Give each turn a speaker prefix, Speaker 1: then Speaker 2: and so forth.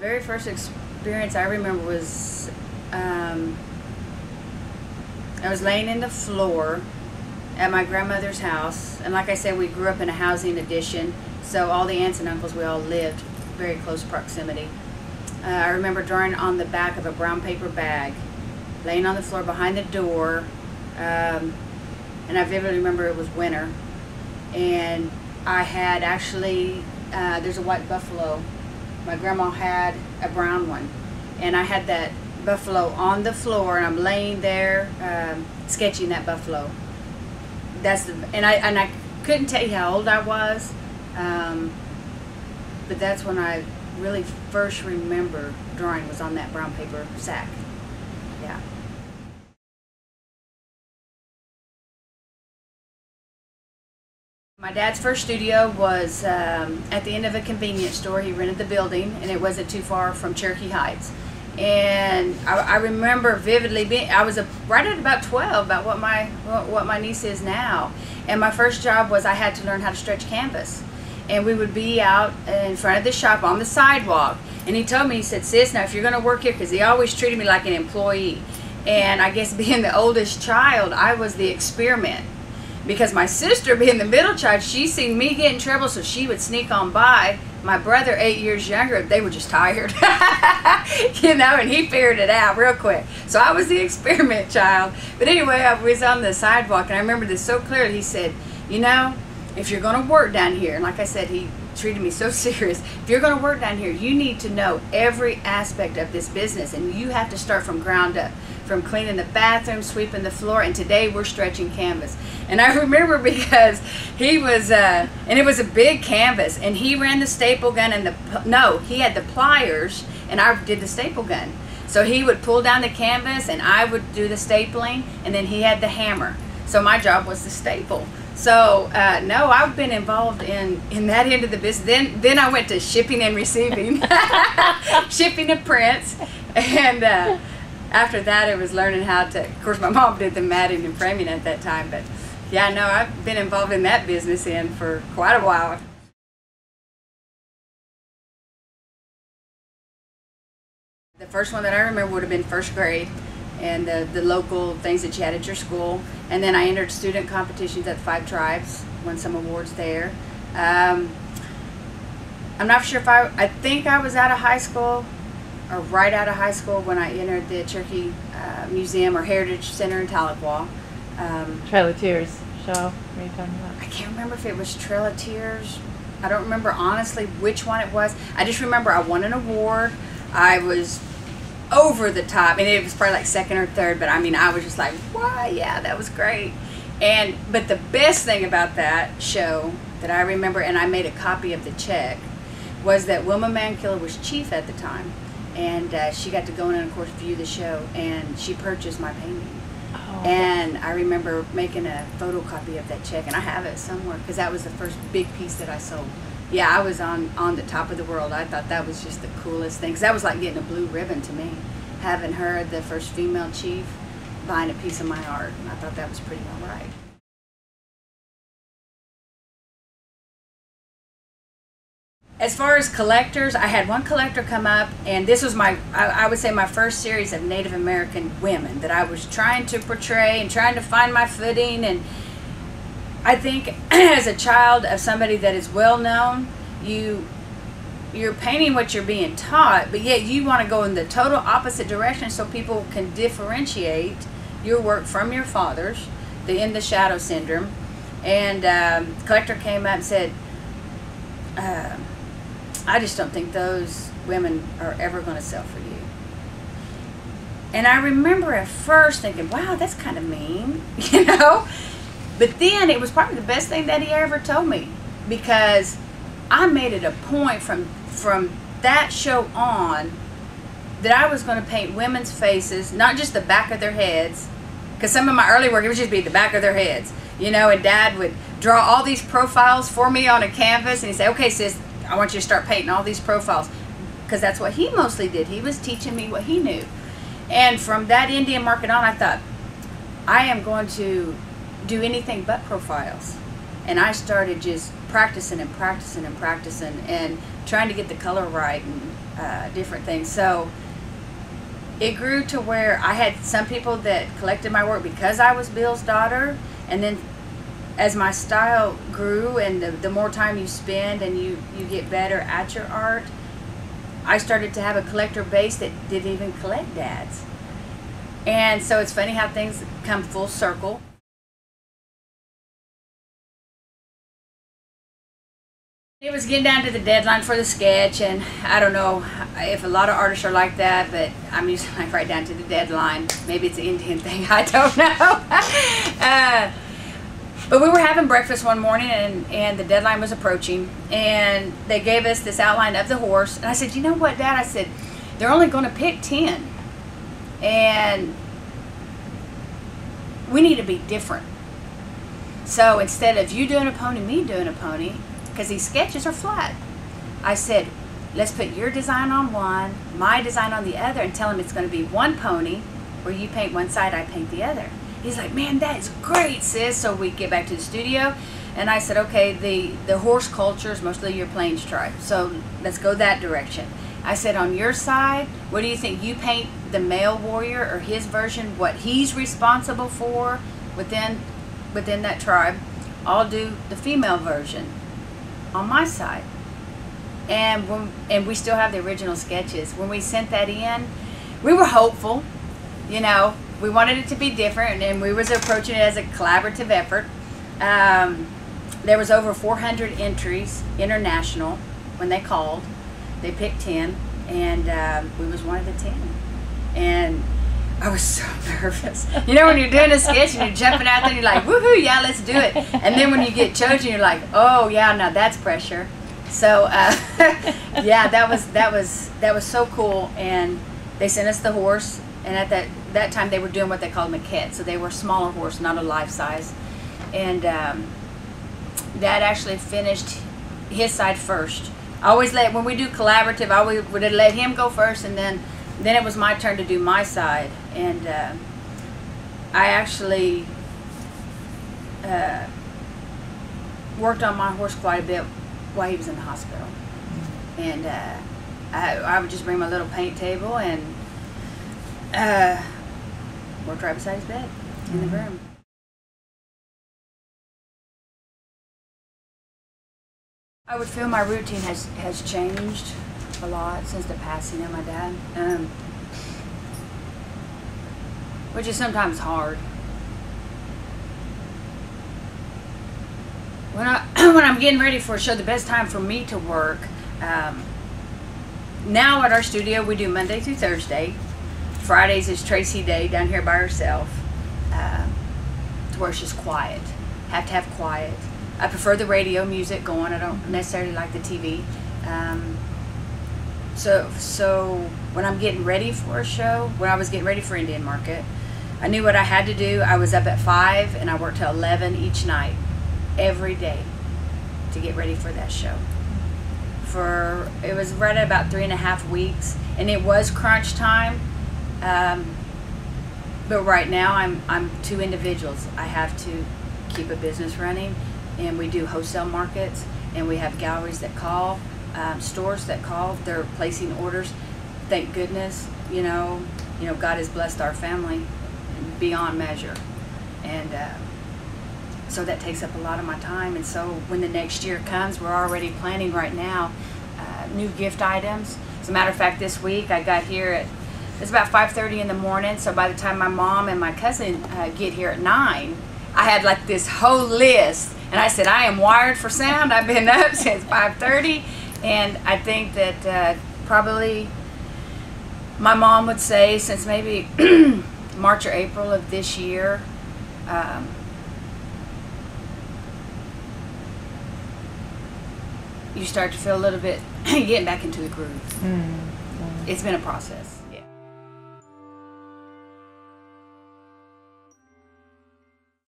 Speaker 1: very first experience I remember was I was laying in the floor at my grandmother's house, and like I said, we grew up in a housing addition, so all the aunts and uncles, we all lived very close proximity. I remember drawing on the back of a brown paper bag, laying on the floor behind the door, and I vividly remember it was winter, and I had actually, there's a white buffalo. My grandma had a brown one, and I had that buffalo on the floor, and I'm laying there sketching that buffalo. And I couldn't tell you how old I was, but that's when I really first remember drawing, was on that brown paper sack. Yeah. My dad's first studio was at the end of a convenience store. He rented the building, and it wasn't too far from Cherokee Heights. And I remember vividly I was right at about 12, about what my niece is now. And my first job was I had to learn how to stretch canvas. And we would be out in front of the shop on the sidewalk. And he told me, he said, "Sis, now if you're going to work here," because he always treated me like an employee. And I guess being the oldest child, I was the experiment. Because my sister, being the middle child, she seen me get in trouble, so she would sneak on by. My brother, 8 years younger, they were just tired. You know, and he figured it out real quick. So I was the experiment child. But anyway, I was on the sidewalk, and I remember this so clearly. He said, "You know, if you're going to work down here," and like I said, he treated me so serious, "if you're going to work down here, you need to know every aspect of this business, and you have to start from ground up, from cleaning the bathroom, sweeping the floor, and today we're stretching canvas." And I remember because he was, and it was a big canvas, and he ran the staple gun, and he had the pliers, and I did the staple gun. So he would pull down the canvas, and I would do the stapling, and then he had the hammer. So my job was to staple. So no, I've been involved in that end of the business. Then I went to shipping and receiving, shipping of prints, and after that it was learning how to, of course my mom did the matting and framing at that time, but yeah, no, I've been involved in that business for quite a while. The first one that I remember would have been first grade, and the local things that you had at your school. And then I entered student competitions at 5 Tribes, won some awards there. I'm not sure if I think I was out of high school, or right out of high school, when I entered the Cherokee Museum or Heritage Center in Tahlequah.
Speaker 2: Trail of Tears show, what are you talking about?
Speaker 1: I can't remember if it was Trail of Tears. I don't remember honestly which one it was. I just remember I won an award. I was over the top, and it was probably like second or third, but I mean, I was just like, wow, yeah, that was great. But the best thing about that show that I remember, and I made a copy of the check, was that Wilma Mankiller was chief at the time, and she got to go in and of course view the show, and she purchased my painting. Oh. And I remember making a photocopy of that check, and I have it somewhere, because that was the first big piece that I sold. Yeah, I was on the top of the world. I thought that was just the coolest thing, because that was like getting a blue ribbon to me, having her, the first female chief, buying a piece of my art. And I thought that was pretty all right. As far as collectors, I had one collector come up, and this was I would say my first series of Native American women that I was trying to portray and trying to find my footing. And I think as a child of somebody that is well known, you're painting what you're being taught, but yet you want to go in the total opposite direction so people can differentiate your work from your father's, the in the shadow syndrome. And the collector came up and said, "I just don't think those women are ever going to sell for you." And I remember at first thinking, wow, that's kind of mean, you know? But then it was probably the best thing that he ever told me, because I made it a point from that show on that I was going to paint women's faces, not just the back of their heads, because some of my early work, it would just be the back of their heads, you know, and Dad would draw all these profiles for me on a canvas, and he'd say, "Okay, sis, I want you to start painting all these profiles," because that's what he mostly did. He was teaching me what he knew. And from that Indian market on, I thought, I am going to do anything but profiles. And I started just practicing and practicing and practicing and trying to get the color right. And different things. So it grew to where I had some people that collected my work because I was Bill's daughter, and then as my style grew and the more time you spend and you get better at your art, I started to have a collector base that didn't even collect dads. And so it's funny how things come full circle. It was getting down to the deadline for the sketch, and I don't know if a lot of artists are like that, but I'm usually like right down to the deadline. Maybe it's an Indian thing, I don't know. But we were having breakfast one morning, and the deadline was approaching, and they gave us this outline of the horse, and I said, you know what, Dad? I said, they're only going to pick 10, and we need to be different. So instead of you doing a pony, me doing a pony, because these sketches are flat, I said, let's put your design on one, my design on the other, and tell them it's going to be one pony where you paint one side, I paint the other. He's like, man, that is great, sis. So we get back to the studio, and I said, okay, the horse culture is mostly your Plains tribe, so let's go that direction. I said, on your side, what do you think? You paint the male warrior or his version, what he's responsible for within that tribe. I'll do the female version on my side. And we still have the original sketches. When we sent that in, we were hopeful, you know, we wanted it to be different, and we was approaching it as a collaborative effort. There was over 400 entries, international, when they called. They picked 10, and we was one of the 10. And I was so nervous. You know, when you're doing a sketch and you're jumping out there and you're like, woohoo, yeah, let's do it. And then when you get chosen, you're like, oh yeah, now that's pressure. So yeah, that was so cool. And they sent us the horse, and at that time they were doing what they called maquettes, so they were smaller horse, not a life size. And Dad actually finished his side first. I always when we do collaborative, I always would let him go first, and then it was my turn to do my side. And I actually worked on my horse quite a bit while he was in the hospital. And I would just bring my little paint table and worked right beside his bed in the room. I would feel my routine has changed a lot since the passing of my dad, which is sometimes hard. When I'm getting ready for a show, the best time for me to work, now at our studio we do Monday through Thursday. Fridays is Traci Day down here by herself, to where it's just quiet. Have to have quiet. I prefer the radio music going. I don't necessarily like the TV. So when I'm getting ready for a show, when I was getting ready for Indian Market, I knew what I had to do. I was up at 5 and I worked till 11 each night, every day, to get ready for that show. It was right at about 3.5 weeks, and it was crunch time. But right now I'm 2 individuals. I have to keep a business running, and we do wholesale markets, and we have galleries that call, stores that call. They're placing orders. Thank goodness, you know God has blessed our family beyond measure, and so that takes up a lot of my time. And so when the next year comes, we're already planning right now new gift items. As a matter of fact, this week I got here it's about 5:30 in the morning, so by the time my mom and my cousin get here at 9, I had like this whole list, and I said, I am wired for sound. I've been up since 5:30, and I think that probably my mom would say since maybe March or April of this year, you start to feel a little bit getting back into the groove. It's been a process.